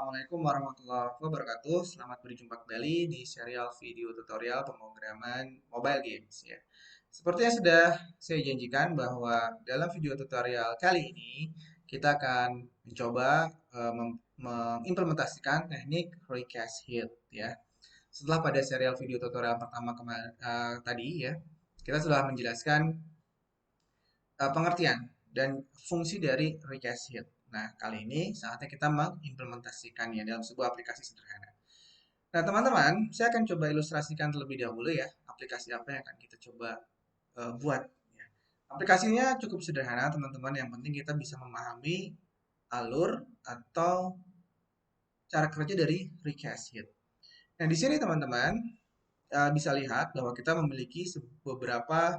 Assalamualaikum warahmatullahi wabarakatuh. Selamat berjumpa kembali di serial video tutorial pemrograman mobile games ya. Seperti yang sudah saya janjikan bahwa dalam video tutorial kali ini kita akan mencoba mengimplementasikan teknik recast hit ya. Setelah pada serial video tutorial pertama tadi ya, kita sudah menjelaskan pengertian dan fungsi dari recast hit. Nah, kali ini saatnya kita mengimplementasikannya dalam sebuah aplikasi sederhana. Nah, teman-teman, saya akan coba ilustrasikan terlebih dahulu ya, aplikasi apa yang akan kita coba buat. Ya. Aplikasinya cukup sederhana, teman-teman. Yang penting kita bisa memahami alur atau cara kerja dari recast hit. Nah, di sini teman-teman bisa lihat bahwa kita memiliki beberapa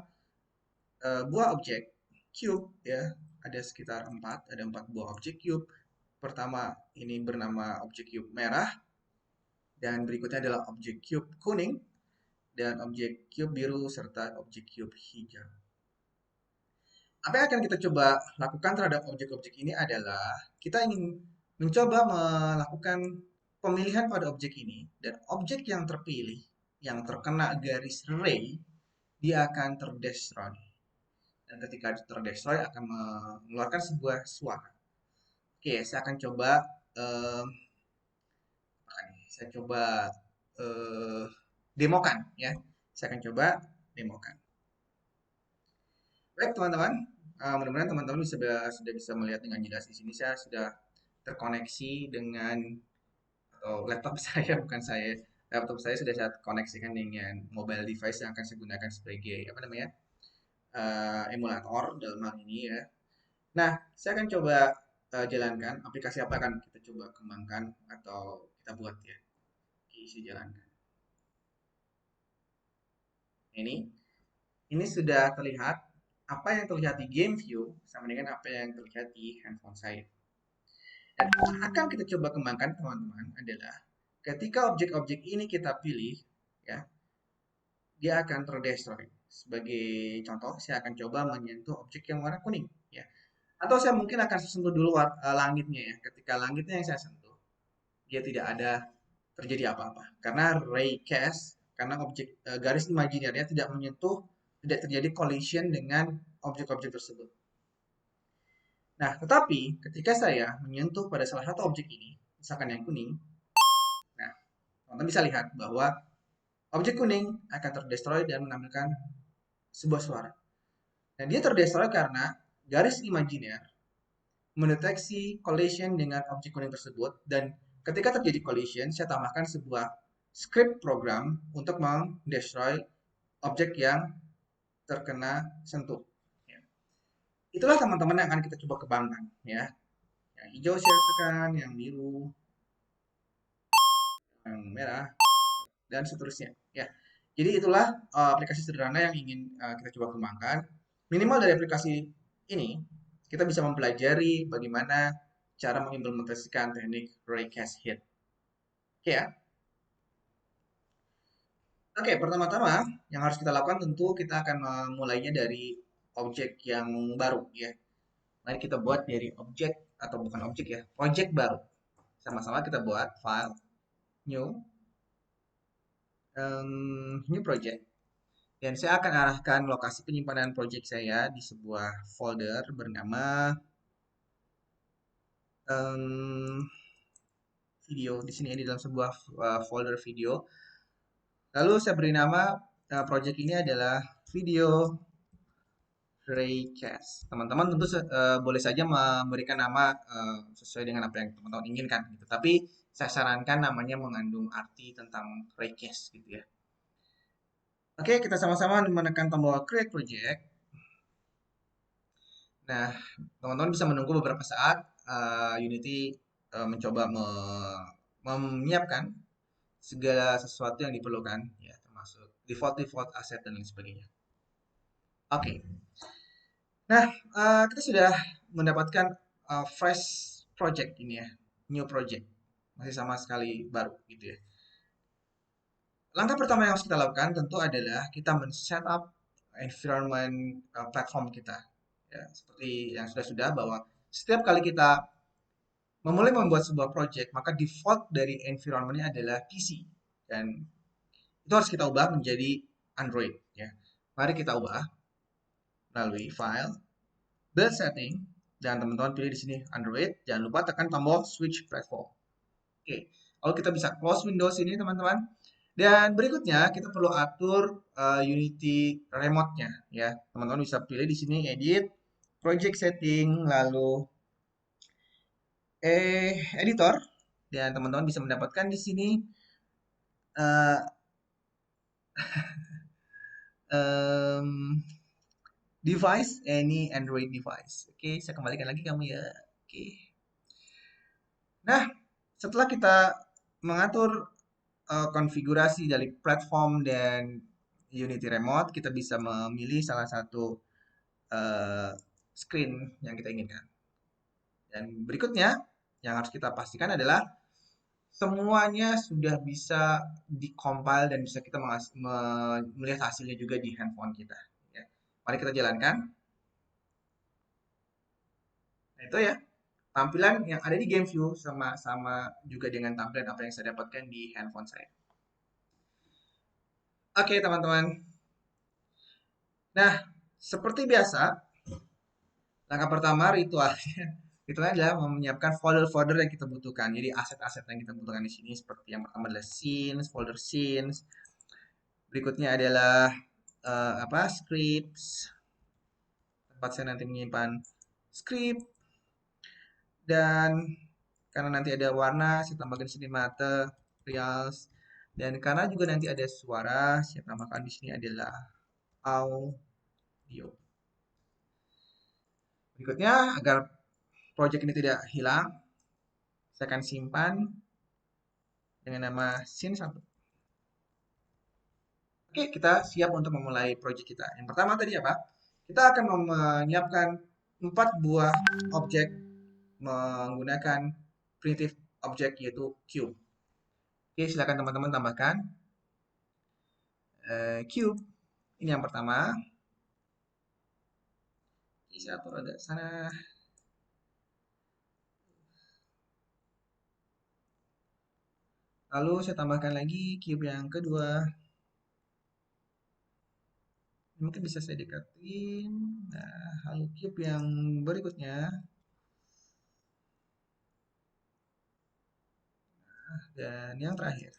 buah objek cube ya, ada sekitar 4, ada 4 buah objek cube. Pertama ini bernama objek cube merah, dan berikutnya adalah objek cube kuning, dan objek cube biru, serta objek cube hijau. Apa yang akan kita coba lakukan terhadap objek-objek ini adalah kita ingin mencoba melakukan pemilihan pada objek ini, dan objek yang terpilih, yang terkena garis ray, dia akan terdestroy. Dan ketika terdestroy akan mengeluarkan sebuah suara. Oke, saya akan coba eh, saya coba demokan ya. Saya akan coba demokan. Baik teman-teman, mudah-mudahan teman-teman sudah bisa melihat dengan jelas. Di sini saya sudah terkoneksi dengan atau laptop saya, bukan saya. Laptop saya sudah saya koneksikan dengan mobile device yang akan saya gunakan sebagai apa namanya emulator dalam hal ini ya. Nah, saya akan coba jalankan aplikasi apa akan kita coba kembangkan atau kita buat ya. Isi jalankan. Ini sudah terlihat apa yang terlihat di game view sama dengan apa yang terlihat di handphone saya. Dan akan kita coba kembangkan teman-teman adalah ketika objek-objek ini kita pilih ya, dia akan terdestroy. Sebagai contoh, saya akan coba menyentuh objek yang warna kuning ya. Atau saya mungkin akan sentuh dulu langitnya ya. Ketika langitnya yang saya sentuh, dia tidak ada terjadi apa-apa. Karena raycast, karena objek garis imajinерnya tidak menyentuh, tidak terjadi collision dengan objek-objek tersebut. Nah, tetapi ketika saya menyentuh pada salah satu objek ini, misalkan yang kuning, nah, teman-teman bisa lihat bahwa objek kuning akan terdestroy dan menampilkan sebuah suara. Dan dia terdestroy karena garis imajiner mendeteksi collision dengan objek kuning tersebut, dan ketika terjadi collision, saya tambahkan sebuah script program untuk mendestroy objek yang terkena sentuh. Itulah teman-teman yang akan kita coba kembangkan ya. Yang hijau saya rasakan, yang biru, yang merah, dan seterusnya ya. Jadi itulah aplikasi sederhana yang ingin kita coba kembangkan. Minimal dari aplikasi ini kita bisa mempelajari bagaimana cara mengimplementasikan teknik raycast hit. Oke ya. Oke, pertama-tama yang harus kita lakukan tentu kita akan memulainya dari objek yang baru ya. Mari kita buat dari objek, atau bukan objek ya, project baru. Sama-sama kita buat file new new project, dan saya akan arahkan lokasi penyimpanan project saya di sebuah folder bernama video. Di sini di dalam sebuah folder video. Lalu saya beri nama project ini adalah video raycast. Teman-teman tentu boleh saja memberikan nama sesuai dengan apa yang teman-teman inginkan gitu. Tapi saya sarankan namanya mengandung arti tentang raycast gitu ya. Oke, kita sama-sama menekan tombol create project. Nah, teman-teman bisa menunggu beberapa saat Unity mencoba menyiapkan segala sesuatu yang diperlukan, ya, termasuk default aset dan lain sebagainya. Oke, nah kita sudah mendapatkan fresh project ini ya, new project, masih sama sekali baru gitu ya. Langkah pertama yang harus kita lakukan tentu adalah kita men-setup environment platform kita. Ya, seperti yang sudah bahwa setiap kali kita memulai membuat sebuah project, maka default dari environment-nya adalah PC. Dan itu harus kita ubah menjadi Android ya. Mari kita ubah melalui file, build setting, dan teman-teman pilih di sini Android. Jangan lupa tekan tombol switch platform. Oke, lalu kita bisa close Windows ini teman-teman. Dan berikutnya kita perlu atur Unity remote-nya ya. Teman-teman bisa pilih di sini edit, project setting, lalu editor, dan teman-teman bisa mendapatkan di sini eh, em, device, any Android device. Oke, saya kembalikan lagi kamu ya. Oke. Nah, setelah kita mengatur konfigurasi dari platform dan Unity Remote, kita bisa memilih salah satu eh, screen yang kita inginkan. Dan berikutnya, yang harus kita pastikan adalah semuanya sudah bisa dikompil dan bisa kita melihat hasilnya juga di handphone kita. Ya. Mari kita jalankan. Nah, itu ya. Tampilan yang ada di game view sama-sama juga dengan tampilan apa yang saya dapatkan di handphone saya. Oke, teman-teman. Nah, seperti biasa, langkah pertama ritualnya ritualnya adalah menyiapkan folder-folder yang kita butuhkan. Jadi aset-aset yang kita butuhkan di sini seperti yang pertama adalah scenes, folder scenes. Berikutnya adalah apa? Scripts. Tempat saya nanti menyimpan script dan karena nanti ada warna, saya tambahkan di sini materials. Dan karena juga nanti ada suara, saya tambahkan di sini adalah audio. Berikutnya, agar project ini tidak hilang, saya akan simpan dengan nama scene 1. Oke, kita siap untuk memulai project kita. Yang pertama tadi apa? Kita akan menyiapkan 4 buah objek menggunakan primitive object yaitu cube. Oke, silakan teman-teman tambahkan cube. Ini yang pertama. Oke, saya atur agak sana. Lalu saya tambahkan lagi cube yang kedua. Mungkin bisa saya dekatin. Nah, lalu cube yang berikutnya. Dan yang terakhir.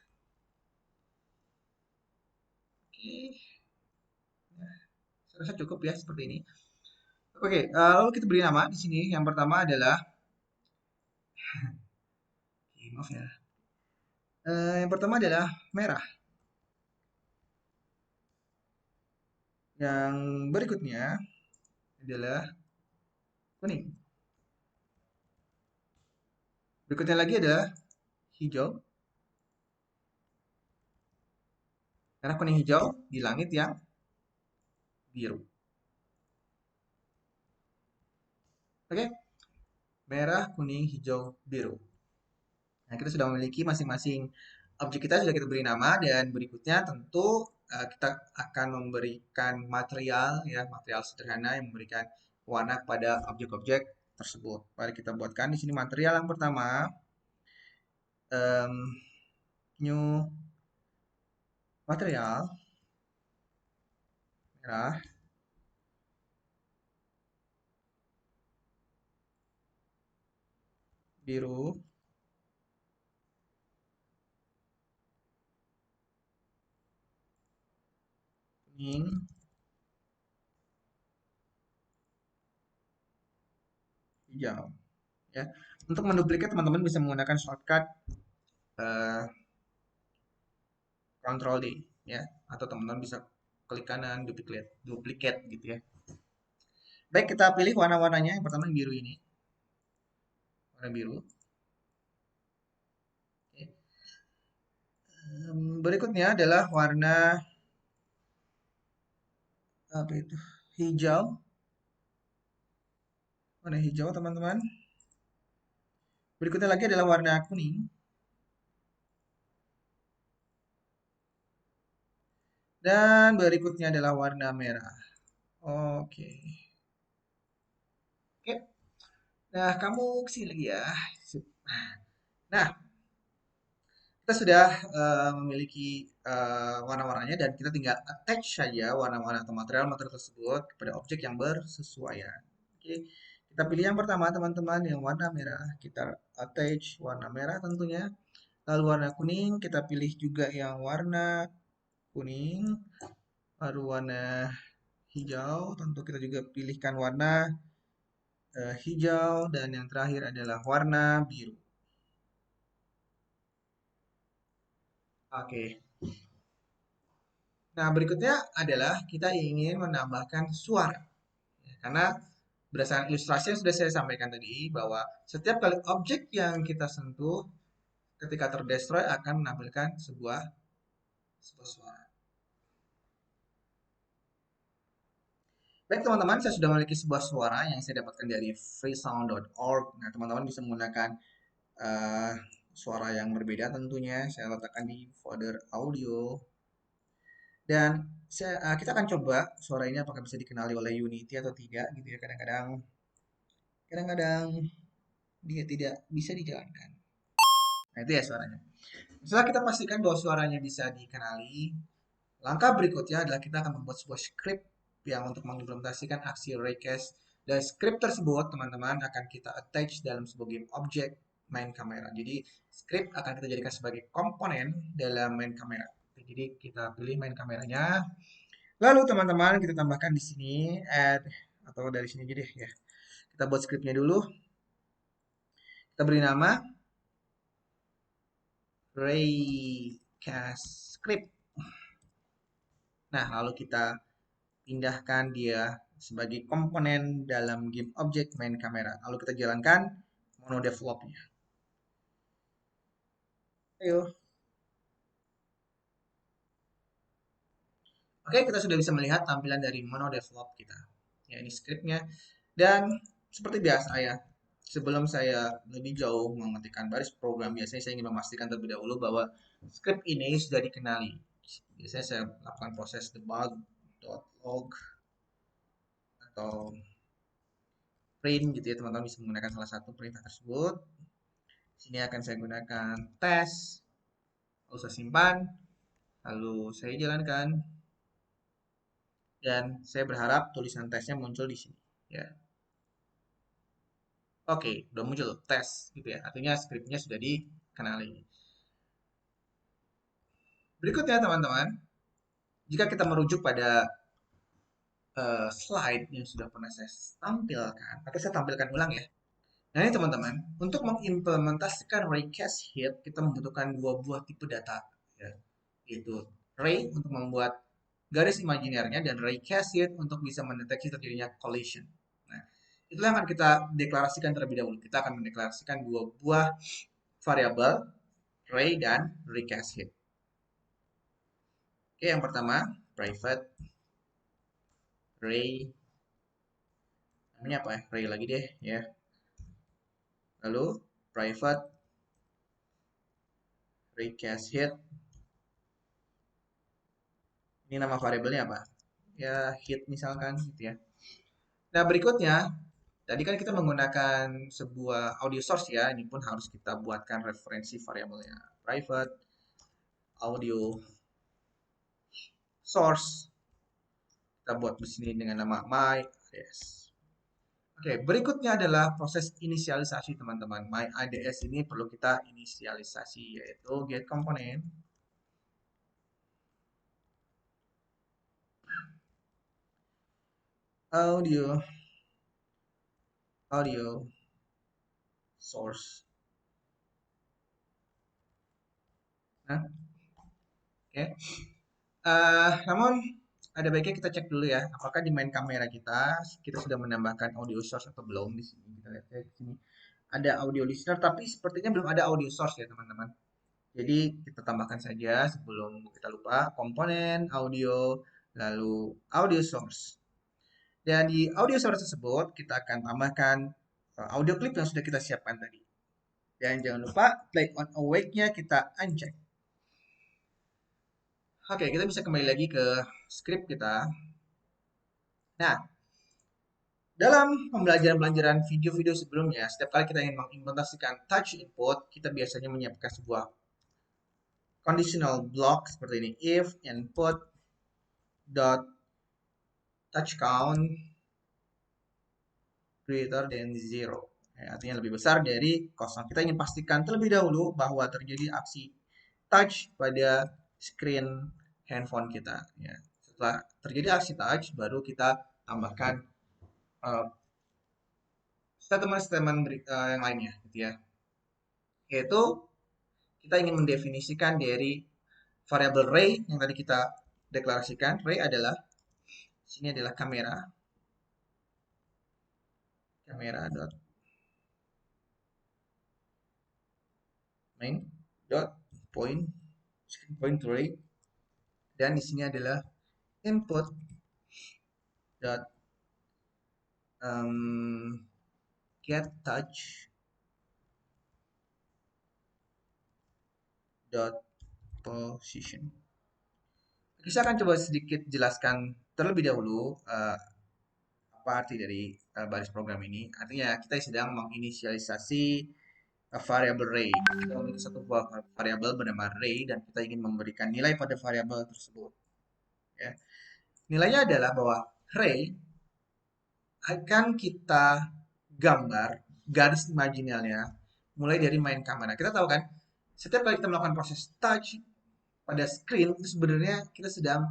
Oke, saya rasa cukup ya seperti ini. Oke, lalu kita beri nama di sini. Yang pertama adalah, maaf ya. Yang pertama adalah merah. Yang berikutnya adalah kuning. Berikutnya lagi adalah hijau. Karena kuning hijau di langit yang biru. Oke, merah, kuning, hijau, biru. Nah, kita sudah memiliki masing-masing objek kita sudah kita beri nama dan berikutnya tentu kita akan memberikan material ya, material sederhana yang memberikan warna kepada objek-objek tersebut. Mari kita buatkan di sini material yang pertama new material merah, biru, kuning, hijau. Ya, untuk menduplikat teman-teman bisa menggunakan shortcut eh, Ctrl D ya, atau teman-teman bisa klik kanan duplicate gitu ya. Baik, kita pilih warna-warnanya. Yang pertama yang biru ini, warna biru. Oke. Berikutnya adalah warna apa itu? Hijau. Warna hijau, teman-teman. Berikutnya lagi adalah warna kuning. Dan berikutnya adalah warna merah. Oke. Oke. Nah, kamu kesini lagi ya. Sip. Nah, kita sudah memiliki warna-warnanya dan kita tinggal attach saja warna-warna atau material-material tersebut kepada objek yang bersesuaian. Oke, kita pilih yang pertama teman-teman yang warna merah. Kita attach warna merah tentunya. Lalu warna kuning kita pilih juga yang warna kuning. Baru warna hijau tentu kita juga pilihkan warna hijau dan yang terakhir adalah warna biru. Oke. Nah, berikutnya adalah kita ingin menambahkan suara. Ya, karena berdasarkan ilustrasi yang sudah saya sampaikan tadi, bahwa setiap kali objek yang kita sentuh ketika terdestroy akan menampilkan sebuah suara. Baik teman-teman, saya sudah memiliki sebuah suara yang saya dapatkan dari freesound.org. Nah, teman-teman bisa menggunakan uh, suara yang berbeda tentunya. Saya letakkan di folder audio. Dan kita akan coba suara ini apakah bisa dikenali oleh Unity atau tidak gitu ya. Kadang-kadang dia tidak bisa dijalankan. Nah, itu ya suaranya. Setelah kita pastikan bahwa suaranya bisa dikenali, langkah berikutnya adalah kita akan membuat sebuah script yang untuk mengimplementasikan aksi raycast. Dan script tersebut, teman-teman, akan kita attach dalam sebuah game object main kamera. Jadi, script akan kita jadikan sebagai komponen dalam main kamera. Jadi, kita pilih main kameranya. Lalu, teman-teman, kita tambahkan di sini add atau dari sini aja deh ya. Kita buat scriptnya dulu. Kita beri nama raycast script. Nah, lalu kita pindahkan dia sebagai komponen dalam game object main kamera. Lalu kita jalankan monodevelopnya. Ayo. Oke, kita sudah bisa melihat tampilan dari monodevelop kita. Ya, ini scriptnya. Dan seperti biasa ya, sebelum saya lebih jauh mengetikkan baris program, biasanya saya ingin memastikan terlebih dahulu bahwa script ini sudah dikenali. Biasanya saya lakukan proses debug.log atau print gitu ya, teman-teman bisa menggunakan salah satu perintah tersebut. Sini akan saya gunakan tes, lalu saya simpan, lalu saya jalankan, dan saya berharap tulisan tesnya muncul di sini. Ya, oke, udah muncul tes, gitu ya. Artinya scriptnya sudah dikenali. Berikutnya teman-teman, jika kita merujuk pada slide yang sudah pernah saya tampilkan, atau saya tampilkan ulang ya. Nah ini teman-teman, untuk mengimplementasikan raycast head, kita membutuhkan dua buah tipe data, ya, yaitu ray untuk membuat garis imajinernya dan raycast head untuk bisa mendeteksi terjadinya collision. Nah, itulah yang akan kita deklarasikan terlebih dahulu. Kita akan mendeklarasikan dua buah variabel ray dan raycast head. Oke, yang pertama private ray, namanya apa ya? Ray lagi deh ya. Lalu private raycast head. Ini nama variabelnya apa? Ya hit misalkan gitu ya. Nah, berikutnya tadi kan kita menggunakan sebuah audio source ya. Ini pun harus kita buatkan referensi variabelnya. Private audio source. Kita buat di sini dengan nama my IDS. Oke, berikutnya adalah proses inisialisasi teman-teman. My IDS ini perlu kita inisialisasi yaitu get component audio source. Nah, oke. Namun ada baiknya kita cek dulu ya, apakah di main kamera kita sudah menambahkan audio source atau belum di sini. Kita lihat ya di sini ada audio listener, tapi sepertinya belum ada audio source ya teman-teman. Jadi kita tambahkan saja sebelum kita lupa komponen audio lalu audio source. Dan di audio source tersebut kita akan tambahkan audio clip yang sudah kita siapkan tadi. Dan jangan lupa play on awake-nya kita uncheck. Oke, kita bisa kembali lagi ke script kita. Nah, Dalam pembelajaran video-video sebelumnya, setiap kali kita ingin mengimplementasikan touch input, kita biasanya menyiapkan sebuah conditional block seperti ini. If input dot touch count greater than 0. Ya, artinya lebih besar dari kosong. Kita ingin pastikan terlebih dahulu bahwa terjadi aksi touch pada screen handphone kita. Ya. Setelah terjadi aksi touch, baru kita tambahkan uh, statement-statement yang lainnya, gitu ya. Yaitu kita ingin mendefinisikan dari variabel ray yang tadi kita deklarasikan. Ray adalah, sini adalah kamera dot main dot point screen point to ray, dan di sini adalah input dot get touch dot position. Saya akan coba sedikit jelaskan terlebih dahulu apa arti dari baris program ini. Artinya kita sedang menginisialisasi variabel ray. Kita memiliki satu buah variabel bernama ray dan kita ingin memberikan nilai pada variabel tersebut. Ya. Nilainya adalah bahwa ray akan kita gambar garis imajinernya mulai dari main kamera. Kita tahu kan, setiap kali kita melakukan proses touch pada screen itu sebenarnya kita sedang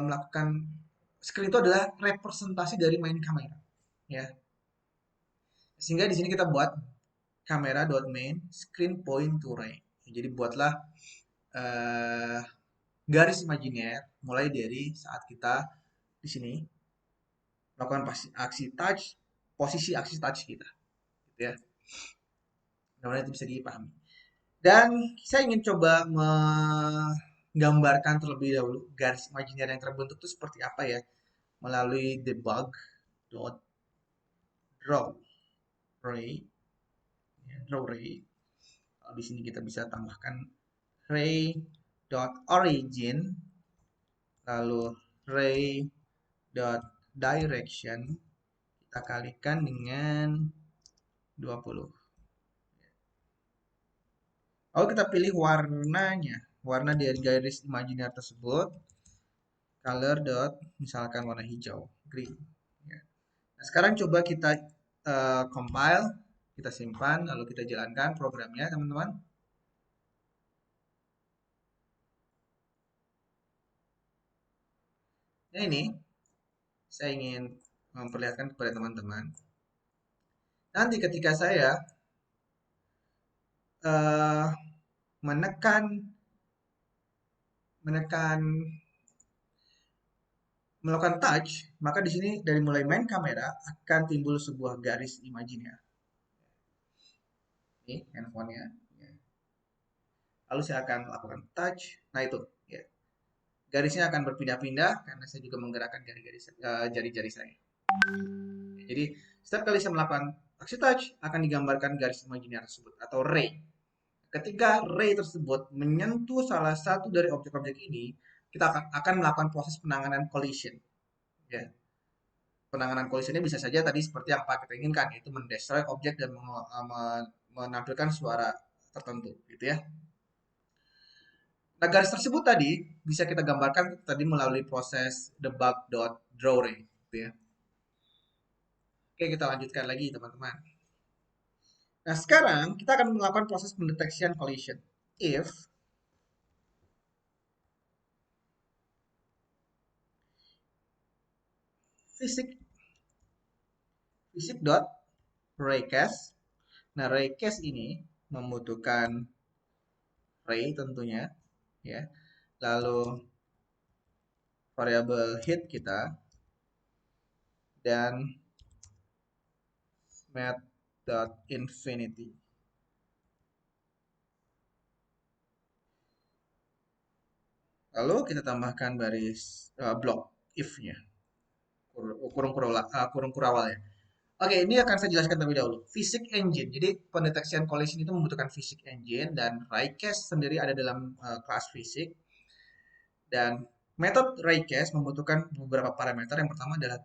melakukan screen itu adalah representasi dari main kamera, ya. Sehingga di sini kita buat kamera.main screen point to ray. Jadi buatlah uh, garis imajiner mulai dari saat kita di sini melakukan aksi touch, posisi aksi touch kita, gitu ya. Mudah-mudahan itu bisa dipahami. Dan saya ingin coba menggambarkan terlebih dahulu garis imajiner yang terbentuk itu seperti apa ya, melalui debug.draw ray, ya, draw ray. Di sini kita bisa tambahkan ray.origin, lalu ray.direction, kita kalikan dengan 20. Lalu kita pilih warnanya, warna dari garis imajiner tersebut, color dot, misalkan warna hijau, green. Ya. Nah, sekarang coba kita compile, kita simpan, lalu kita jalankan programnya, teman-teman. Nah, ini saya ingin memperlihatkan kepada teman-teman. Nanti ketika saya uh, menekan melakukan touch, maka di sini dari mulai main kamera akan timbul sebuah garis imajiner. Ini handphonenya. Ya. Lalu saya akan lakukan touch. Nah itu, ya. Garisnya akan berpindah-pindah karena saya juga menggerakkan jari-jari saya. Jadi setiap kali saya melakukan aksi touch akan digambarkan garis imajiner tersebut atau ray. Ketika ray tersebut menyentuh salah satu dari objek-objek ini, kita akan melakukan proses penanganan collision. Ya. Penanganan collisionnya bisa saja tadi seperti yang Pak kita inginkan, yaitu mendestroy objek dan menampilkan suara tertentu, gitu ya. Nah, garis tersebut tadi bisa kita gambarkan tadi melalui proses debug.drawRay, gitu ya. Oke, kita lanjutkan lagi, teman-teman. Nah, sekarang kita akan melakukan proses pendetection collision. If physics dot raycast. Nah, raycast ini membutuhkan ray tentunya, ya. Lalu variabel hit kita dan math.infinity. Lalu kita tambahkan baris blok if-nya, kurung kurawal ya. Oke, ini akan saya jelaskan terlebih dahulu. Physics engine. Jadi pendetection collision itu membutuhkan physics engine dan raycast sendiri ada dalam kelas fisik. Dan metode raycast membutuhkan beberapa parameter. Yang pertama adalah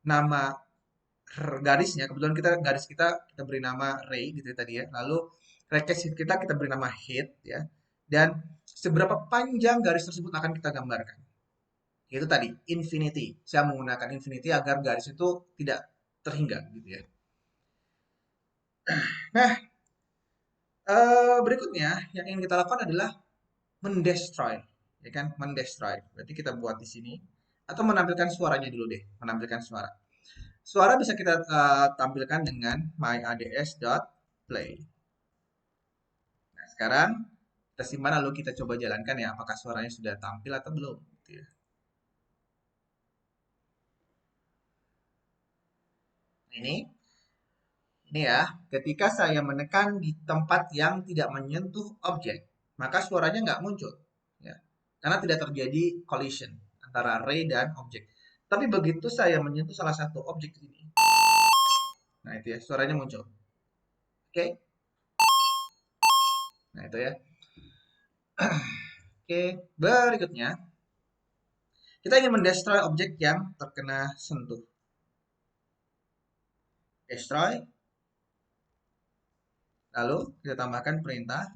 nama garisnya, kebetulan garis kita beri nama ray gitu ya tadi ya. Lalu recast hit kita beri nama hit ya. Dan seberapa panjang garis tersebut akan kita gambarkan. Itu tadi infinity. Saya menggunakan infinity agar garis itu tidak terhingga gitu ya. Nah, berikutnya yang ingin kita lakukan adalah mendestroy, ya kan? Mendestroy. Berarti kita buat di sini atau menampilkan suaranya dulu deh, menampilkan suara. Suara bisa kita tampilkan dengan myads.play. Nah, sekarang kita simpan lalu kita coba jalankan ya, apakah suaranya sudah tampil atau belum. Gitu ya. Ini ya, ketika saya menekan di tempat yang tidak menyentuh objek, maka suaranya nggak muncul. Ya. Karena tidak terjadi collision antara ray dan objek. Tapi begitu saya menyentuh salah satu objek ini, nah itu ya, suaranya muncul. Oke? Nah itu ya. Oke, berikutnya kita ingin mendestroy objek yang terkena sentuh. Destroy, lalu kita tambahkan perintah.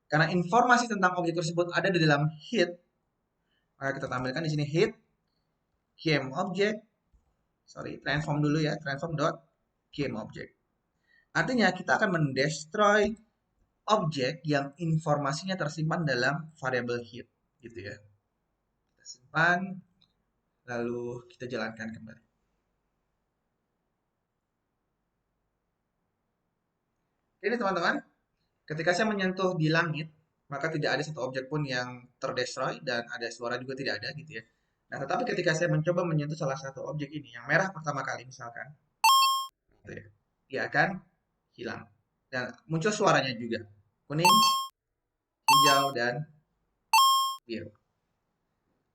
Karena informasi tentang objek tersebut ada di dalam hit, maka kita tampilkan di sini hit game object, transform dulu ya, transform dot game object. Artinya kita akan mendestroy objek yang informasinya tersimpan dalam variabel hit, gitu ya. Kita simpan, lalu kita jalankan kembali. Ini teman-teman, ketika saya menyentuh di langit, maka tidak ada satu objek pun yang terdestroy dan ada suara juga tidak ada gitu ya. Nah, tetapi ketika saya mencoba menyentuh salah satu objek ini, yang merah pertama kali misalkan, gitu ya, dia akan hilang. Dan muncul suaranya juga. Kuning, hijau, dan biru.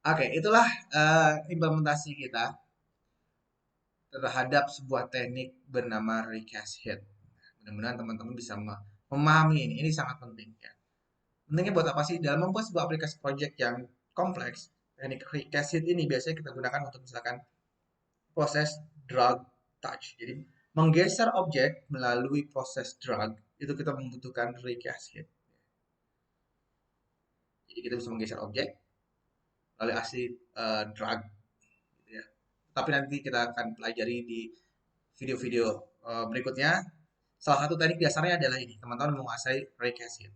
Oke, itulah implementasi kita terhadap sebuah teknik bernama recast hit. Mudah-mudahan teman-teman bisa memahami ini. Ini sangat penting ya. Pentingnya buat apa sih? Dalam membuat sebuah aplikasi project yang kompleks, teknik recast hit ini biasanya kita gunakan untuk misalkan proses drag touch. Jadi menggeser objek melalui proses drag itu kita membutuhkan recast hit. Jadi kita bisa menggeser objek melalui aksi drag. Gitu ya. Tapi nanti kita akan pelajari di video-video berikutnya. Salah satu teknik dasarnya adalah ini, teman-teman menguasai recast hit.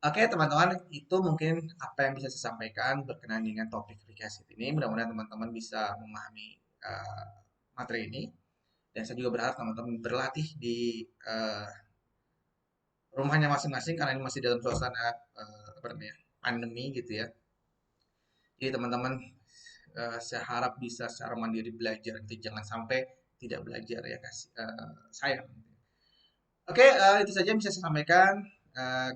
Oke, teman-teman, itu mungkin apa yang bisa saya sampaikan berkenaan dengan topik recast hit ini. Mudah-mudahan teman-teman bisa memahami materi ini. Dan saya juga berharap teman-teman berlatih di rumahnya masing-masing karena ini masih dalam suasana apa namanya, pandemi gitu ya. Jadi teman-teman saya harap bisa secara mandiri belajar, gitu. Jangan sampai tidak belajar ya, sayang. Oke, itu saja yang bisa saya sampaikan.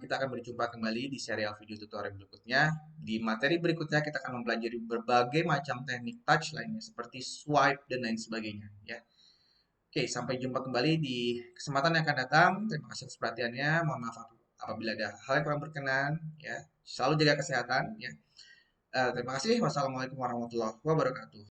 Kita akan berjumpa kembali di serial video tutorial berikutnya. Di materi berikutnya kita akan mempelajari berbagai macam teknik touch lainnya seperti swipe dan lain sebagainya ya. Oke, sampai jumpa kembali di kesempatan yang akan datang. Terima kasih atas perhatiannya. Mohon maaf apabila ada hal yang kurang berkenan ya. Selalu jaga kesehatan ya. Terima kasih. Wassalamualaikum warahmatullahi wabarakatuh.